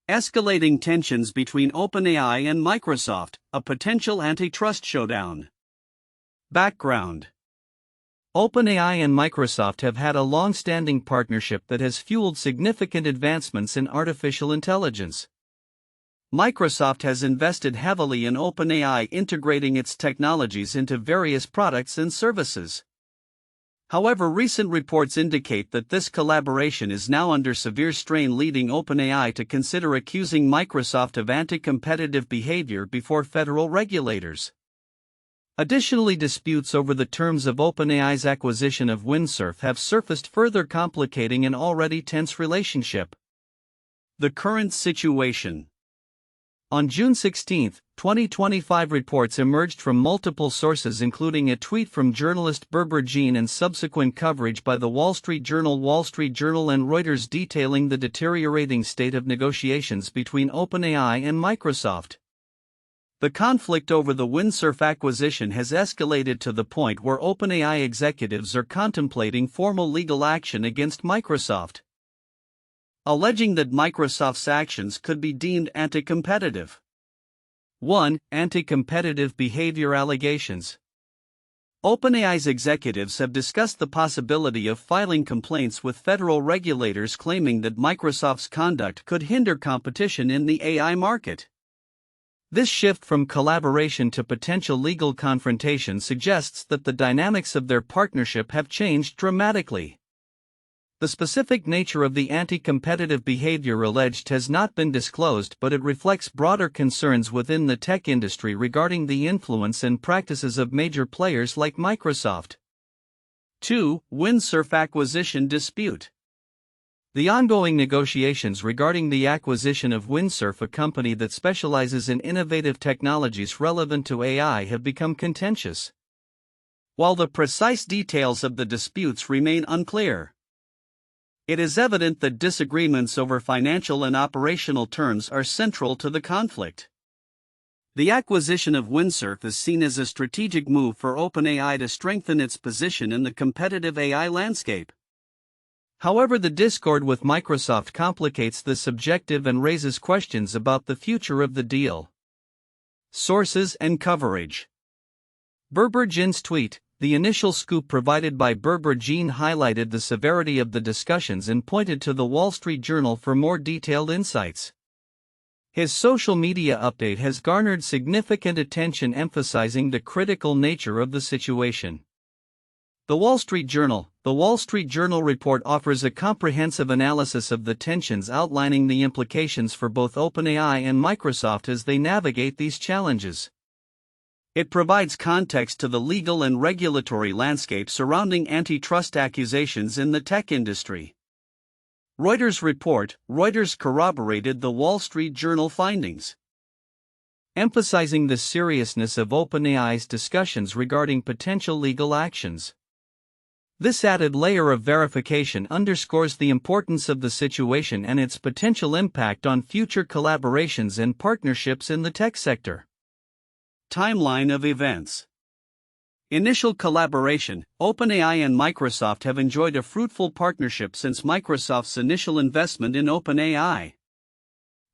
Escalating tensions between OpenAI and Microsoft, a potential antitrust showdown. Background: OpenAI and Microsoft have had a long-standing partnership that has fueled significant advancements in artificial intelligence. Microsoft has invested heavily in OpenAI, integrating its technologies into various products and services. However, recent reports indicate that this collaboration is now under severe strain, leading OpenAI to consider accusing Microsoft of anti-competitive behavior before federal regulators. Additionally, disputes over the terms of OpenAI's acquisition of Windsurf have surfaced, further complicating an already tense relationship. The current situation. On June 16, 2025, reports emerged from multiple sources, including a tweet from journalist Berber Jin and subsequent coverage by the Wall Street Journal, and Reuters, detailing the deteriorating state of negotiations between OpenAI and Microsoft. The conflict over the Windsurf acquisition has escalated to the point where OpenAI executives are contemplating formal legal action against Microsoft, alleging that Microsoft's actions could be deemed anti-competitive. 1. Anti-competitive behavior allegations. OpenAI's executives have discussed the possibility of filing complaints with federal regulators, claiming that Microsoft's conduct could hinder competition in the AI market. This shift from collaboration to potential legal confrontation suggests that the dynamics of their partnership have changed dramatically. The specific nature of the anti-competitive behavior alleged has not been disclosed, but it reflects broader concerns within the tech industry regarding the influence and practices of major players like Microsoft. 2. Windsurf acquisition dispute. The ongoing negotiations regarding the acquisition of Windsurf, a company that specializes in innovative technologies relevant to AI, have become contentious. While the precise details of the disputes remain unclear, it is evident that disagreements over financial and operational terms are central to the conflict. The acquisition of Windsurf is seen as a strategic move for OpenAI to strengthen its position in the competitive AI landscape. However, the discord with Microsoft complicates the subjective and raises questions about the future of the deal. Sources and coverage. Berber Jin's tweet. The initial scoop provided by Berber Jin highlighted the severity of the discussions and pointed to the Wall Street Journal for more detailed insights. His social media update has garnered significant attention, emphasizing the critical nature of the situation. The Wall Street Journal report offers a comprehensive analysis of the tensions, outlining the implications for both OpenAI and Microsoft as they navigate these challenges. It provides context to the legal and regulatory landscape surrounding antitrust accusations in the tech industry. Reuters report. Reuters corroborated the Wall Street Journal findings, emphasizing the seriousness of OpenAI's discussions regarding potential legal actions. This added layer of verification underscores the importance of the situation and its potential impact on future collaborations and partnerships in the tech sector. Timeline of events. Initial collaboration. OpenAI and Microsoft have enjoyed a fruitful partnership since Microsoft's initial investment in OpenAI.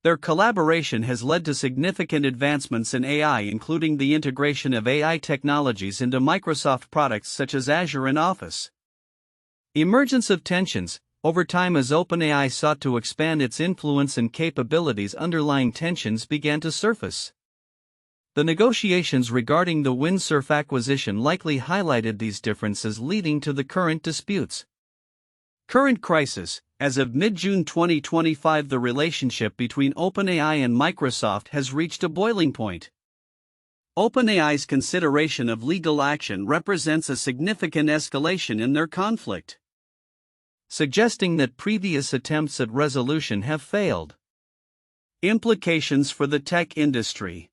Their collaboration has led to significant advancements in AI, including the integration of AI technologies into Microsoft products such as Azure and Office. Emergence of tensions. Over time, as OpenAI sought to expand its influence and capabilities, underlying tensions began to surface. The negotiations regarding the Windsurf acquisition likely highlighted these differences, leading to the current disputes. Current crisis. As of mid-June 2025, the relationship between OpenAI and Microsoft has reached a boiling point. OpenAI's consideration of legal action represents a significant escalation in their conflict, suggesting that previous attempts at resolution have failed. Implications for the tech industry.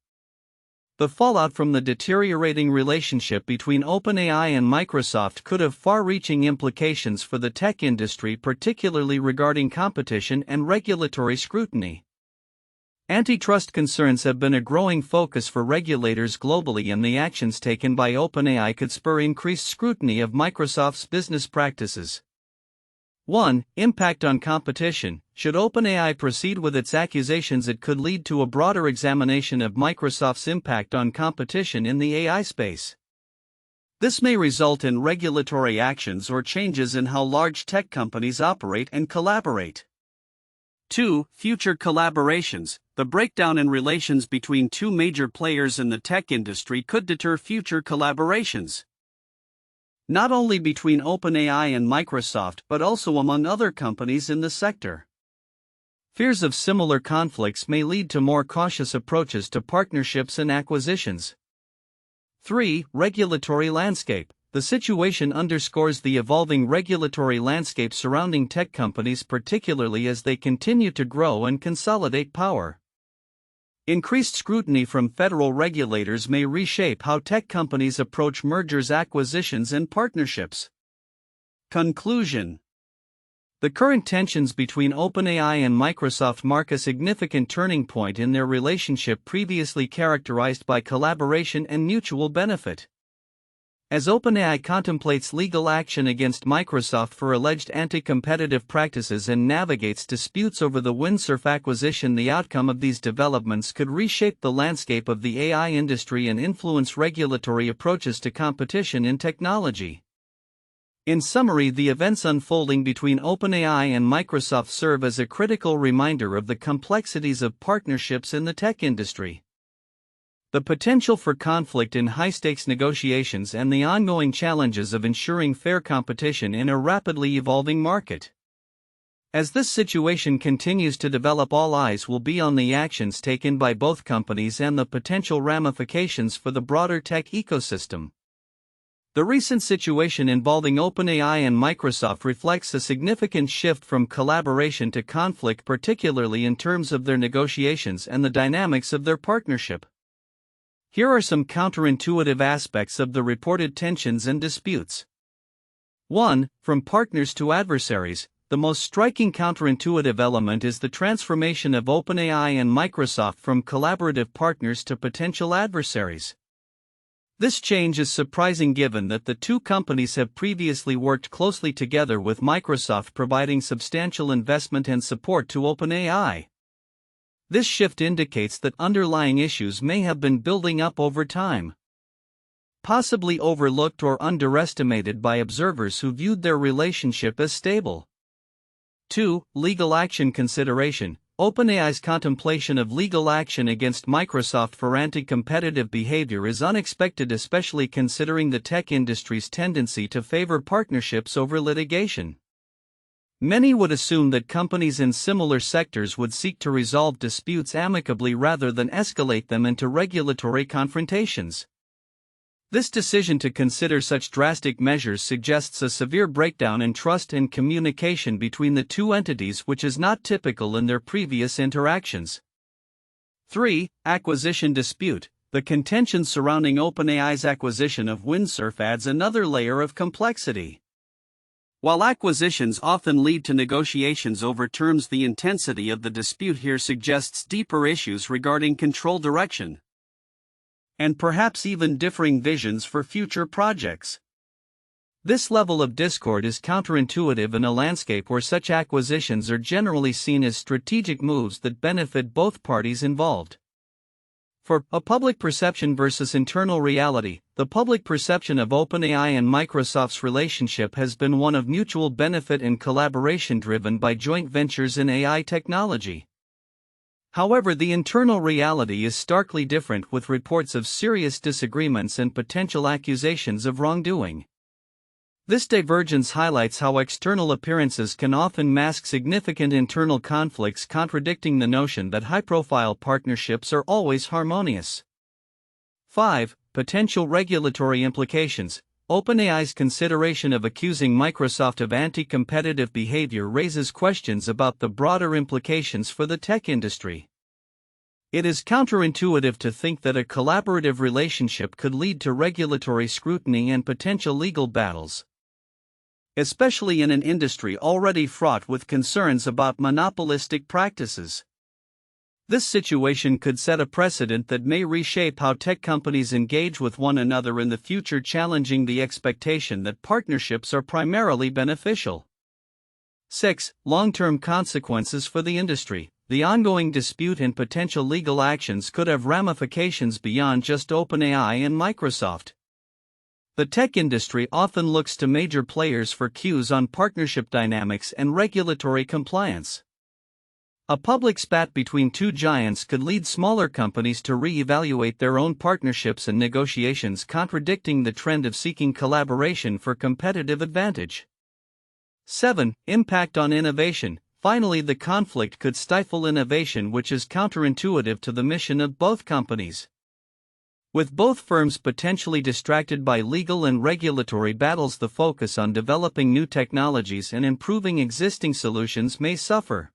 The fallout from the deteriorating relationship between OpenAI and Microsoft could have far-reaching implications for the tech industry, particularly regarding competition and regulatory scrutiny. Antitrust concerns have been a growing focus for regulators globally, and the actions taken by OpenAI could spur increased scrutiny of Microsoft's business practices. 1. Impact on competition. Should OpenAI proceed with its accusations, it could lead to a broader examination of Microsoft's impact on competition in the AI space. This may result in regulatory actions or changes in how large tech companies operate and collaborate. 2. Future collaborations. The breakdown in relations between two major players in the tech industry could deter future collaborations, not only between OpenAI and Microsoft but also among other companies in the sector. Fears of similar conflicts may lead to more cautious approaches to partnerships and acquisitions. 3. Regulatory landscape. The situation underscores the evolving regulatory landscape surrounding tech companies, particularly as they continue to grow and consolidate power. Increased scrutiny from federal regulators may reshape how tech companies approach mergers, acquisitions, and partnerships. Conclusion. The current tensions between OpenAI and Microsoft mark a significant turning point in their relationship, previously characterized by collaboration and mutual benefit. As OpenAI contemplates legal action against Microsoft for alleged anti-competitive practices and navigates disputes over the Windsurf acquisition, the outcome of these developments could reshape the landscape of the AI industry and influence regulatory approaches to competition in technology. In summary, the events unfolding between OpenAI and Microsoft serve as a critical reminder of the complexities of partnerships in the tech industry, the potential for conflict in high-stakes negotiations, and the ongoing challenges of ensuring fair competition in a rapidly evolving market. As this situation continues to develop, all eyes will be on the actions taken by both companies and the potential ramifications for the broader tech ecosystem. The recent situation involving OpenAI and Microsoft reflects a significant shift from collaboration to conflict, particularly in terms of their negotiations and the dynamics of their partnership. Here are some counterintuitive aspects of the reported tensions and disputes. 1. From partners to adversaries. The most striking counterintuitive element is the transformation of OpenAI and Microsoft from collaborative partners to potential adversaries. This change is surprising given that the two companies have previously worked closely together, with Microsoft providing substantial investment and support to OpenAI. This shift indicates that underlying issues may have been building up over time, possibly overlooked or underestimated by observers who viewed their relationship as stable. 2. Legal action consideration. OpenAI's contemplation of legal action against Microsoft for anti-competitive behavior is unexpected, especially considering the tech industry's tendency to favor partnerships over litigation. Many would assume that companies in similar sectors would seek to resolve disputes amicably rather than escalate them into regulatory confrontations. This decision to consider such drastic measures suggests a severe breakdown in trust and communication between the two entities, which is not typical in their previous interactions. 3. Acquisition dispute. The contention surrounding OpenAI's acquisition of Windsurf adds another layer of complexity. While acquisitions often lead to negotiations over terms, the intensity of the dispute here suggests deeper issues regarding control, direction, and perhaps even differing visions for future projects. This level of discord is counterintuitive in a landscape where such acquisitions are generally seen as strategic moves that benefit both parties involved. For a public perception versus internal reality, the public perception of OpenAI and Microsoft's relationship has been one of mutual benefit and collaboration driven by joint ventures in AI technology. However, the internal reality is starkly different, with reports of serious disagreements and potential accusations of wrongdoing. This divergence highlights how external appearances can often mask significant internal conflicts, contradicting the notion that high-profile partnerships are always harmonious. 5. Potential regulatory implications. OpenAI's consideration of accusing Microsoft of anti-competitive behavior raises questions about the broader implications for the tech industry. It is counterintuitive to think that a collaborative relationship could lead to regulatory scrutiny and potential legal battles, especially in an industry already fraught with concerns about monopolistic practices. This situation could set a precedent that may reshape how tech companies engage with one another in the future, challenging the expectation that partnerships are primarily beneficial. 6. Long-term consequences for the industry. The ongoing dispute and potential legal actions could have ramifications beyond just OpenAI and Microsoft. The tech industry often looks to major players for cues on partnership dynamics and regulatory compliance. A public spat between two giants could lead smaller companies to re-evaluate their own partnerships and negotiations, contradicting the trend of seeking collaboration for competitive advantage. 7. Impact on innovation. Finally, the conflict could stifle innovation, which is counterintuitive to the mission of both companies. With both firms potentially distracted by legal and regulatory battles, the focus on developing new technologies and improving existing solutions may suffer.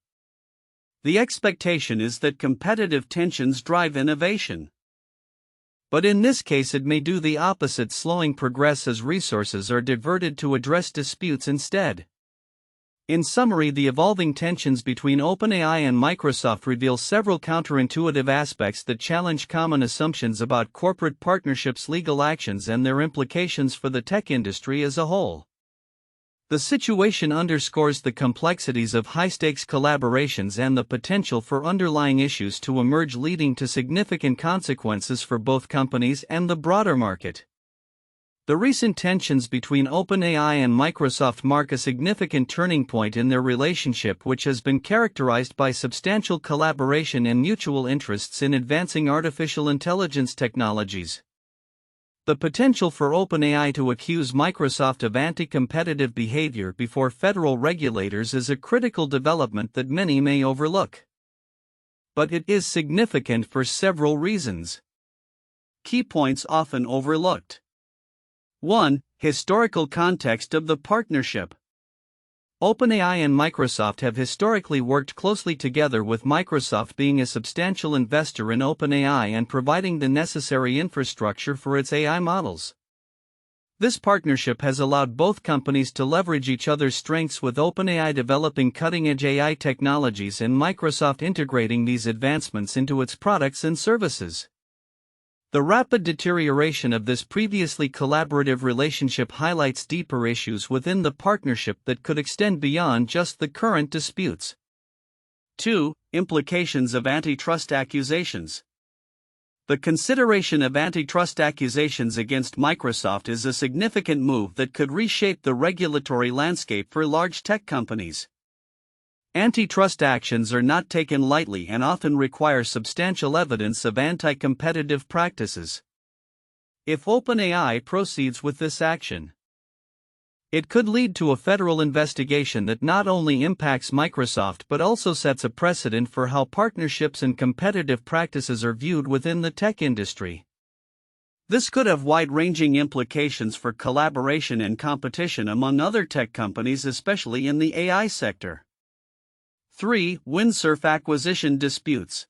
The expectation is that competitive tensions drive innovation. But in this case, it may do the opposite, slowing progress as resources are diverted to address disputes instead. In summary, the evolving tensions between OpenAI and Microsoft reveal several counterintuitive aspects that challenge common assumptions about corporate partnerships, legal actions, and their implications for the tech industry as a whole. The situation underscores the complexities of high-stakes collaborations and the potential for underlying issues to emerge, leading to significant consequences for both companies and the broader market. The recent tensions between OpenAI and Microsoft mark a significant turning point in their relationship, which has been characterized by substantial collaboration and mutual interests in advancing artificial intelligence technologies. The potential for OpenAI to accuse Microsoft of anti-competitive behavior before federal regulators is a critical development that many may overlook. But it is significant for several reasons. Key points often overlooked. 1. Historical context of the partnership. OpenAI and Microsoft have historically worked closely together, with Microsoft being a substantial investor in OpenAI and providing the necessary infrastructure for its AI models. This partnership has allowed both companies to leverage each other's strengths, with OpenAI developing cutting-edge AI technologies and Microsoft integrating these advancements into its products and services. The rapid deterioration of this previously collaborative relationship highlights deeper issues within the partnership that could extend beyond just the current disputes. 2. Implications of antitrust accusations. The consideration of antitrust accusations against Microsoft is a significant move that could reshape the regulatory landscape for large tech companies. Antitrust actions are not taken lightly and often require substantial evidence of anti-competitive practices. If OpenAI proceeds with this action, it could lead to a federal investigation that not only impacts Microsoft but also sets a precedent for how partnerships and competitive practices are viewed within the tech industry. This could have wide-ranging implications for collaboration and competition among other tech companies, especially in the AI sector. 3. Windsurf acquisition disputes.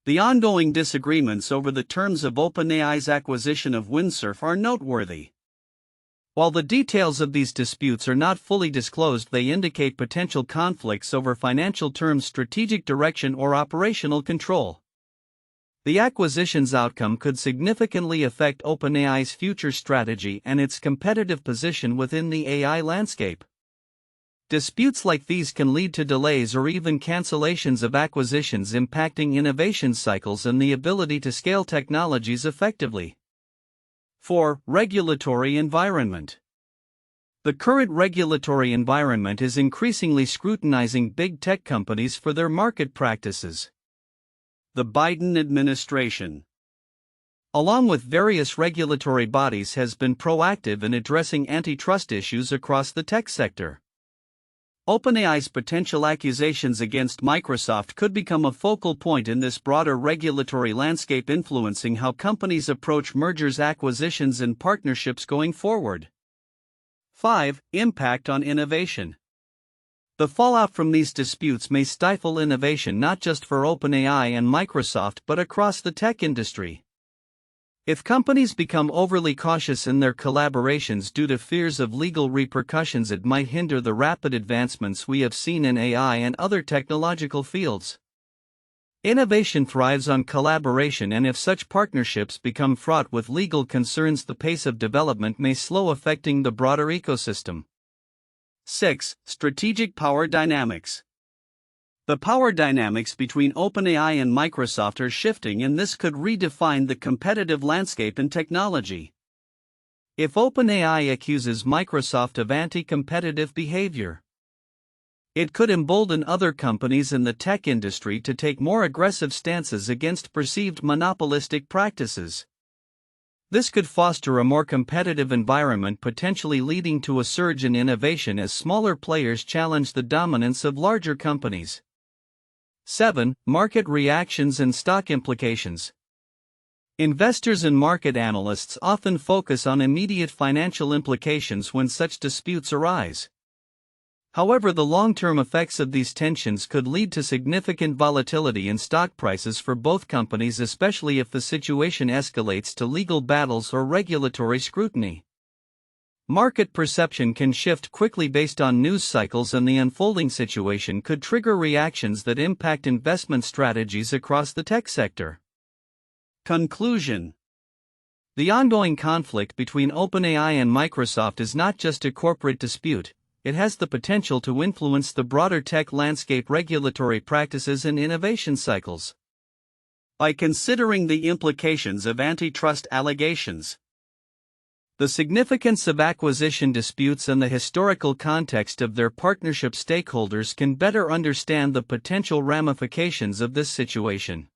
The ongoing disagreements over the terms of OpenAI's acquisition of Windsurf are noteworthy. While the details of these disputes are not fully disclosed, they indicate potential conflicts over financial terms, strategic direction, or operational control. The acquisition's outcome could significantly affect OpenAI's future strategy and its competitive position within the AI landscape. Disputes like these can lead to delays or even cancellations of acquisitions, impacting innovation cycles and the ability to scale technologies effectively. 4. Regulatory environment. The current regulatory environment is increasingly scrutinizing big tech companies for their market practices. The Biden administration, along with various regulatory bodies, has been proactive in addressing antitrust issues across the tech sector. OpenAI's potential accusations against Microsoft could become a focal point in this broader regulatory landscape, influencing how companies approach mergers, acquisitions, and partnerships going forward. 5. Impact on innovation. The fallout from these disputes may stifle innovation not just for OpenAI and Microsoft but across the tech industry. If companies become overly cautious in their collaborations due to fears of legal repercussions, it might hinder the rapid advancements we have seen in AI and other technological fields. Innovation thrives on collaboration, and if such partnerships become fraught with legal concerns, the pace of development may slow, affecting the broader ecosystem. 6. Strategic power dynamics. The power dynamics between OpenAI and Microsoft are shifting, and this could redefine the competitive landscape in technology. If OpenAI accuses Microsoft of anti-competitive behavior, it could embolden other companies in the tech industry to take more aggressive stances against perceived monopolistic practices. This could foster a more competitive environment, potentially leading to a surge in innovation as smaller players challenge the dominance of larger companies. 7. Market reactions and stock implications. Investors and market analysts often focus on immediate financial implications when such disputes arise. However, the long-term effects of these tensions could lead to significant volatility in stock prices for both companies, especially if the situation escalates to legal battles or regulatory scrutiny. Market perception can shift quickly based on news cycles, and the unfolding situation could trigger reactions that impact investment strategies across the tech sector. Conclusion. The ongoing conflict between OpenAI and Microsoft is not just a corporate dispute, it has the potential to influence the broader tech landscape, regulatory practices, and innovation cycles. By considering the implications of antitrust allegations, the significance of acquisition disputes, and the historical context of their partnership, stakeholders can better understand the potential ramifications of this situation.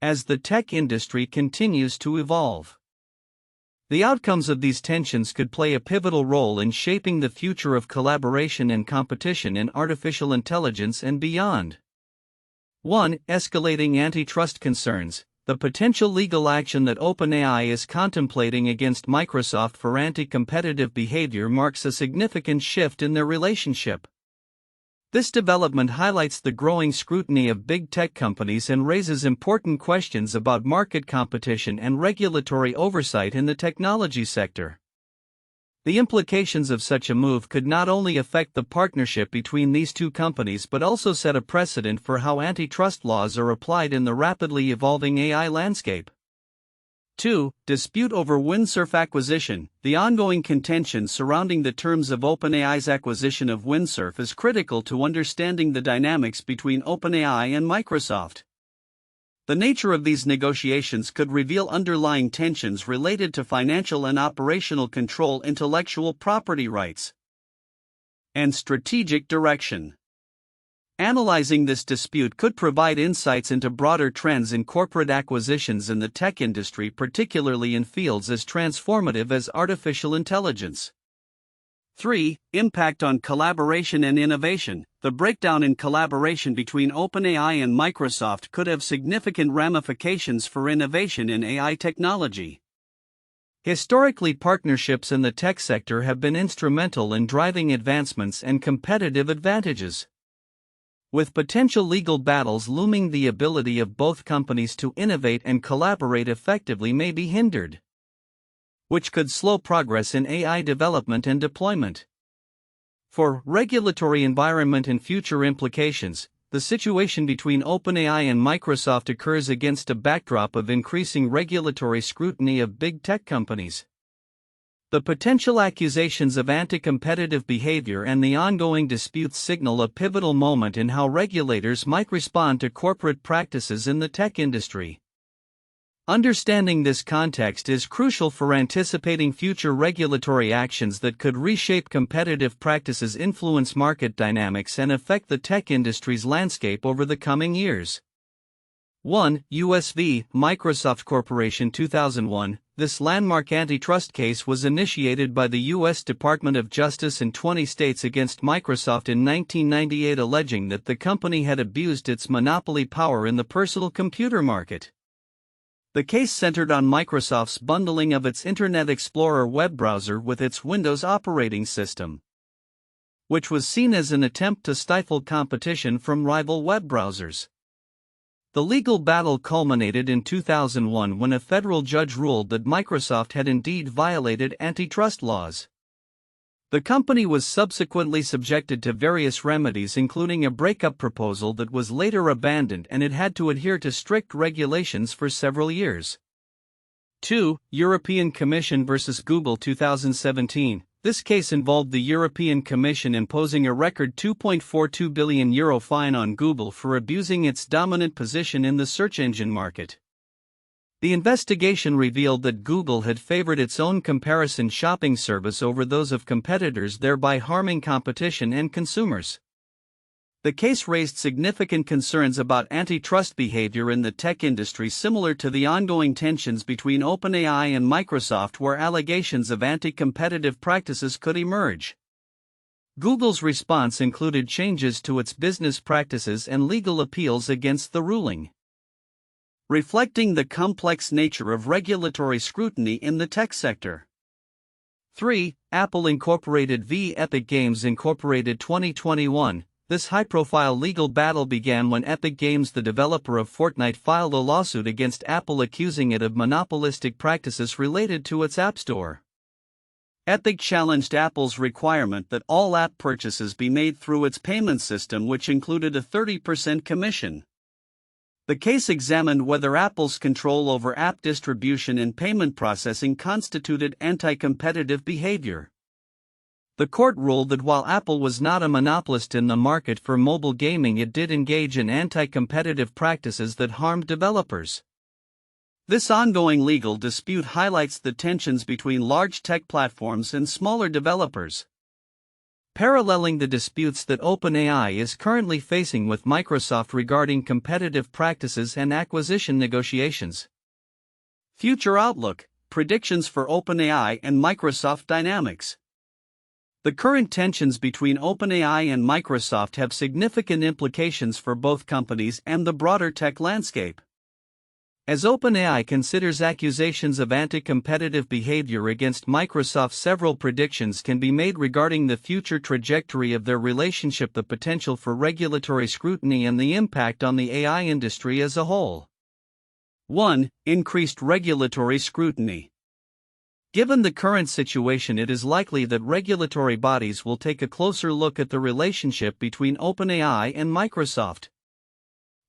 As the tech industry continues to evolve, the outcomes of these tensions could play a pivotal role in shaping the future of collaboration and competition in artificial intelligence and beyond. 1. Escalating antitrust concerns. The potential legal action that OpenAI is contemplating against Microsoft for anti-competitive behavior marks a significant shift in their relationship. This development highlights the growing scrutiny of big tech companies and raises important questions about market competition and regulatory oversight in the technology sector. The implications of such a move could not only affect the partnership between these two companies but also set a precedent for how antitrust laws are applied in the rapidly evolving AI landscape. 2. Dispute over Windsurf acquisition. The ongoing contention surrounding the terms of OpenAI's acquisition of Windsurf is critical to understanding the dynamics between OpenAI and Microsoft. The nature of these negotiations could reveal underlying tensions related to financial and operational control, intellectual property rights, and strategic direction. Analyzing this dispute could provide insights into broader trends in corporate acquisitions in the tech industry, particularly in fields as transformative as artificial intelligence. 3. Impact on collaboration and innovation. The breakdown in collaboration between OpenAI and Microsoft could have significant ramifications for innovation in AI technology. Historically, partnerships in the tech sector have been instrumental in driving advancements and competitive advantages. With potential legal battles looming, the ability of both companies to innovate and collaborate effectively may be hindered, which could slow progress in AI development and deployment. For regulatory environment and future implications, the situation between OpenAI and Microsoft occurs against a backdrop of increasing regulatory scrutiny of big tech companies. The potential accusations of anti-competitive behavior and the ongoing disputes signal a pivotal moment in how regulators might respond to corporate practices in the tech industry. Understanding this context is crucial for anticipating future regulatory actions that could reshape competitive practices, influence market dynamics, and affect the tech industry's landscape over the coming years. 1. U.S. v. Microsoft Corporation 2001. This landmark antitrust case was initiated by the U.S. Department of Justice in 20 states against Microsoft in 1998, alleging that the company had abused its monopoly power in the personal computer market. The case centered on Microsoft's bundling of its Internet Explorer web browser with its Windows operating system, which was seen as an attempt to stifle competition from rival web browsers. The legal battle culminated in 2001 when a federal judge ruled that Microsoft had indeed violated antitrust laws. The company was subsequently subjected to various remedies, including a breakup proposal that was later abandoned, and it had to adhere to strict regulations for several years. 2. European Commission vs. Google 2017. This case involved the European Commission imposing a record €2.42 billion fine on Google for abusing its dominant position in the search engine market. The investigation revealed that Google had favored its own comparison shopping service over those of competitors, thereby harming competition and consumers. The case raised significant concerns about antitrust behavior in the tech industry, similar to the ongoing tensions between OpenAI and Microsoft, where allegations of anti-competitive practices could emerge. Google's response included changes to its business practices and legal appeals against the ruling. Reflecting the complex nature of regulatory scrutiny in the tech sector. 3. Apple Incorporated v. Epic Games Incorporated 2021. This high-profile legal battle began when Epic Games, the developer of Fortnite, filed a lawsuit against Apple accusing it of monopolistic practices related to its App Store. Epic challenged Apple's requirement that all app purchases be made through its payment system, which included a 30% commission. The case examined whether Apple's control over app distribution and payment processing constituted anti-competitive behavior. The court ruled that while Apple was not a monopolist in the market for mobile gaming, it did engage in anti-competitive practices that harmed developers. This ongoing legal dispute highlights the tensions between large tech platforms and smaller developers. Paralleling the disputes that OpenAI is currently facing with Microsoft regarding competitive practices and acquisition negotiations. Future outlook, predictions for OpenAI and Microsoft dynamics. The current tensions between OpenAI and Microsoft have significant implications for both companies and the broader tech landscape. As OpenAI considers accusations of anti-competitive behavior against Microsoft, several predictions can be made regarding the future trajectory of their relationship, the potential for regulatory scrutiny, and the impact on the AI industry as a whole. 1. Increased regulatory scrutiny. Given the current situation, it is likely that regulatory bodies will take a closer look at the relationship between OpenAI and Microsoft.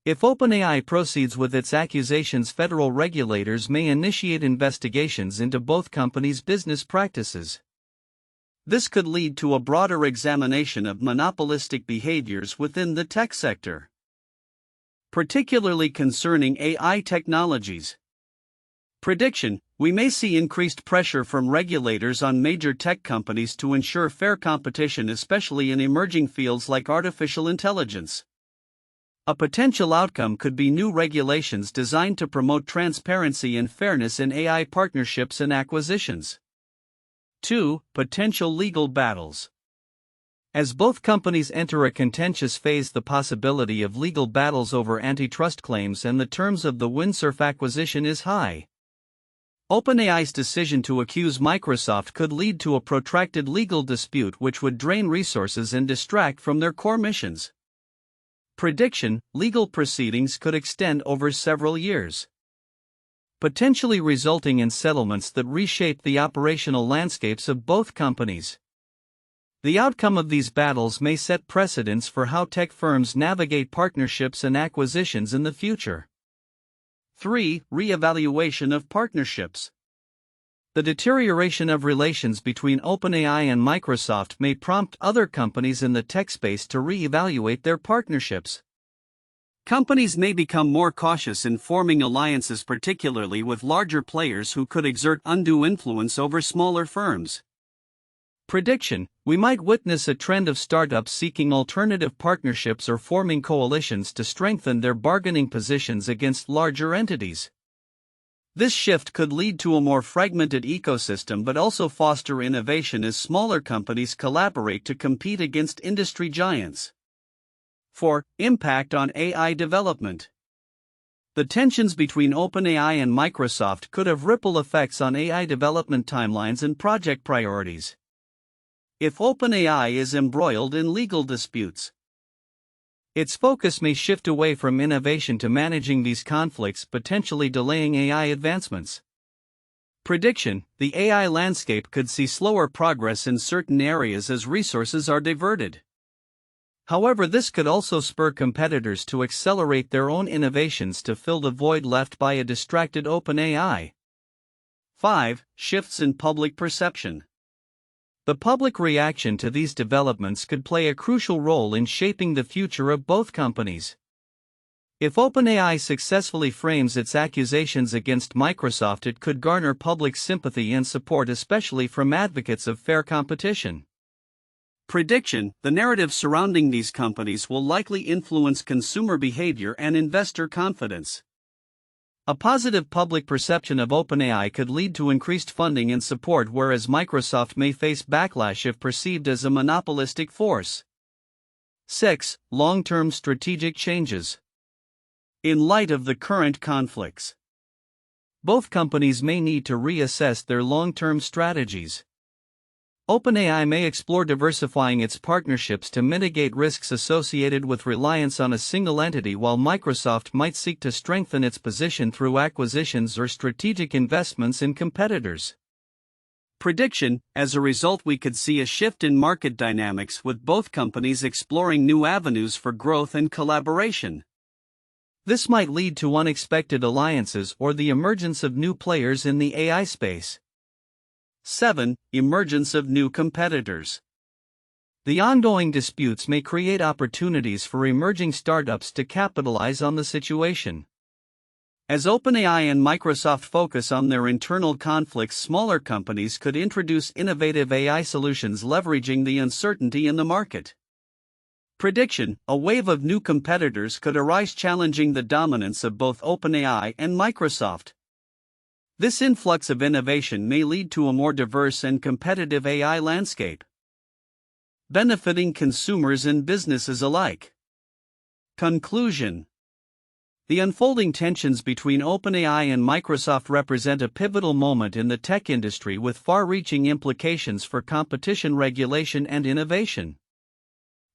If OpenAI proceeds with its accusations, federal regulators may initiate investigations into both companies' business practices. This could lead to a broader examination of monopolistic behaviors within the tech sector, particularly concerning AI technologies. Prediction: we may see increased pressure from regulators on major tech companies to ensure fair competition, especially in emerging fields like artificial intelligence. A potential outcome could be new regulations designed to promote transparency and fairness in AI partnerships and acquisitions. 2. Potential legal battles. As both companies enter a contentious phase, the possibility of legal battles over antitrust claims and the terms of the Windsurf acquisition is high. OpenAI's decision to accuse Microsoft could lead to a protracted legal dispute which would drain resources and distract from their core missions. Prediction: legal proceedings could extend over several years, potentially resulting in settlements that reshape the operational landscapes of both companies. The outcome of these battles may set precedents for how tech firms navigate partnerships and acquisitions in the future. 3. Re-evaluation of partnerships. The deterioration of relations between OpenAI and Microsoft may prompt other companies in the tech space to re-evaluate their partnerships. Companies may become more cautious in forming alliances, particularly with larger players who could exert undue influence over smaller firms. Prediction: we might witness a trend of startups seeking alternative partnerships or forming coalitions to strengthen their bargaining positions against larger entities. This shift could lead to a more fragmented ecosystem but also foster innovation as smaller companies collaborate to compete against industry giants. 4. Impact on AI development. The tensions between OpenAI and Microsoft could have ripple effects on AI development timelines and project priorities. If OpenAI is embroiled in legal disputes, its focus may shift away from innovation to managing these conflicts, potentially delaying AI advancements. Prediction: the AI landscape could see slower progress in certain areas as resources are diverted. However, this could also spur competitors to accelerate their own innovations to fill the void left by a distracted OpenAI. 5. Shifts in public perception. The public reaction to these developments could play a crucial role in shaping the future of both companies. If OpenAI successfully frames its accusations against Microsoft, it could garner public sympathy and support, especially from advocates of fair competition. Prediction: the narrative surrounding these companies will likely influence consumer behavior and investor confidence. A positive public perception of OpenAI could lead to increased funding and support, whereas Microsoft may face backlash if perceived as a monopolistic force. 6. Long-term strategic changes. In light of the current conflicts, both companies may need to reassess their long-term strategies. OpenAI may explore diversifying its partnerships to mitigate risks associated with reliance on a single entity, while Microsoft might seek to strengthen its position through acquisitions or strategic investments in competitors. Prediction: as a result, we could see a shift in market dynamics, with both companies exploring new avenues for growth and collaboration. This might lead to unexpected alliances or the emergence of new players in the AI space. 7. Emergence of new competitors. The ongoing disputes may create opportunities for emerging startups to capitalize on the situation. As OpenAI and Microsoft focus on their internal conflicts, smaller companies could introduce innovative AI solutions leveraging the uncertainty in the market. Prediction: a wave of new competitors could arise, challenging the dominance of both OpenAI and Microsoft. This influx of innovation may lead to a more diverse and competitive AI landscape, benefiting consumers and businesses alike. Conclusion: the unfolding tensions between OpenAI and Microsoft represent a pivotal moment in the tech industry, with far-reaching implications for competition, regulation, and innovation.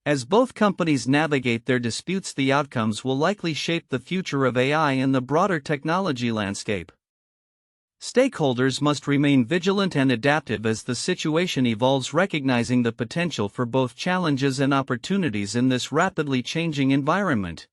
As both companies navigate their disputes, the outcomes will likely shape the future of AI and the broader technology landscape. Stakeholders must remain vigilant and adaptive as the situation evolves, recognizing the potential for both challenges and opportunities in this rapidly changing environment.